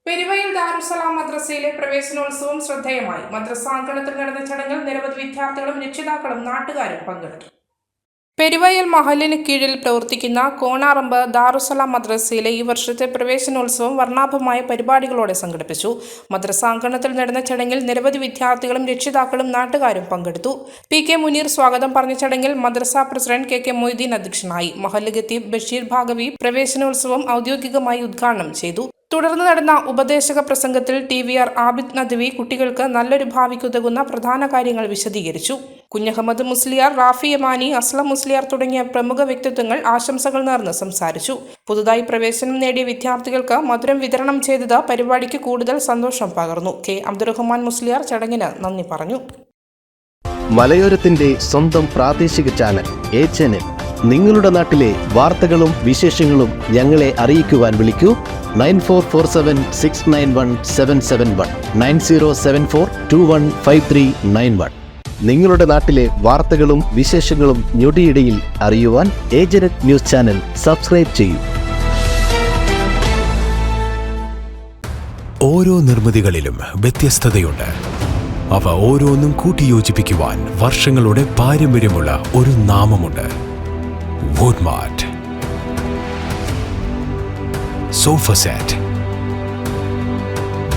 പെരുവയിൽ ദാറുസ്സലാം മദ്രസയിലെ പ്രവേശനോത്സവം ശ്രദ്ധേയമായി. മദ്രസാങ്കണത്തിൽ നടന്ന ചടങ്ങിൽ നിരവധി വിദ്യാർത്ഥികളും രക്ഷിതാക്കളും നാട്ടുകാരും പങ്കെടുത്തു. പെരുവയിൽ മഹലിന് കീഴിൽ പ്രവർത്തിക്കുന്ന കോണാറമ്പ് ദാറുസ്സലാം മദ്രസയിലെ ഈ വർഷത്തെ പ്രവേശനോത്സവം വർണ്ണാഭമായ പരിപാടികളോടെ സംഘടിപ്പിച്ചു. മദ്രസാങ്കണത്തിൽ നടന്ന ചടങ്ങിൽ നിരവധി വിദ്യാർത്ഥികളും രക്ഷിതാക്കളും നാട്ടുകാരും പങ്കെടുത്തു. പി കെ മുനീർ സ്വാഗതം പറഞ്ഞ ചടങ്ങിൽ മദ്രസ പ്രസിഡന്റ് കെ മൊയ്തീൻ അധ്യക്ഷനായി. മഹല്ല് ഖത്തീബ് ബഷീർ ഭാഗവി പ്രവേശനോത്സവം ഔദ്യോഗികമായി ഉദ്ഘാടനം ചെയ്തു. തുടർന്ന് നടന്ന ഉപദേശക പ്രസംഗത്തിൽ TVR ആബിദ് നദ്വി കുട്ടികൾക്ക് നല്ലൊരു ഭാവിക്കുതകുന്ന പ്രധാന കാര്യങ്ങൾ വിശദീകരിച്ചു. കുഞ്ഞഹമ്മദ് മുസ്ലിയാർ, റാഫി യമാനി, അസ്ലം മുസ്ലിയാർ തുടങ്ങിയ പ്രമുഖ വ്യക്തിത്വങ്ങൾ ആശംസകൾ നേർന്ന് സംസാരിച്ചു. പുതുതായി പ്രവേശനം നേടിയ വിദ്യാർത്ഥികൾക്ക് മധുരം വിതരണം ചെയ്തത് പരിപാടിക്ക് കൂടുതൽ സന്തോഷം പകർന്നു. കെ അബ്ദുറഹ്മാൻ മുസ്ലിയാർ ചടങ്ങിന് നന്ദി പറഞ്ഞു. മലയോരത്തിന്റെ സ്വന്തം പ്രാദേശിക ചാനൽ A-Channel. നിങ്ങളുടെ നാട്ടിലെ വാർത്തകളും വിശേഷങ്ങളും ഞങ്ങളെ അറിയിക്കുവാൻ വിളിക്കൂ 9447691771 9074215391. നിങ്ങളുടെ നാട്ടിലെ വാർത്തകളും വിശേഷങ്ങളും ഞൊടിയിടയിൽ അറിയുവാൻ A-Channel ന്യൂസ് ചാനൽ സബ്സ്ക്രൈബ് ചെയ്യൂ. ഓരോ നിർമ്മിതികളിലും വ്യത്യസ്തതയുണ്ട്. അവ ഓരോന്നും കൂട്ടിയോജിപ്പിക്കുവാൻ വർഷങ്ങളുടെ പാരമ്പര്യമുള്ള ഒരു നാമമുണ്ട്. Woodmart. Sofa set,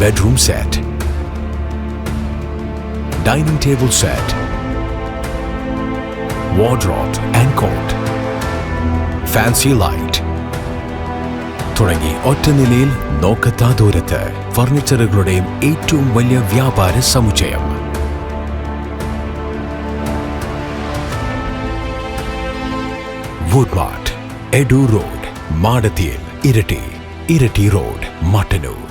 bedroom set, dining table set, wardrobe and cot, fancy light തുടങ്ങി ഒറ്റനിലയിൽ നോക്കത്താ ദൂരത്ത് ഫർണിച്ചറുകളുടെയും ഏറ്റവും വലിയ വ്യാപാര സമുച്ചയം. വുഡ്മാർട്ട്, എഡു റോഡ്, മാടത്തിയിൽ, ഇരട്ടി റോഡ്, മട്ടന്നൂർ.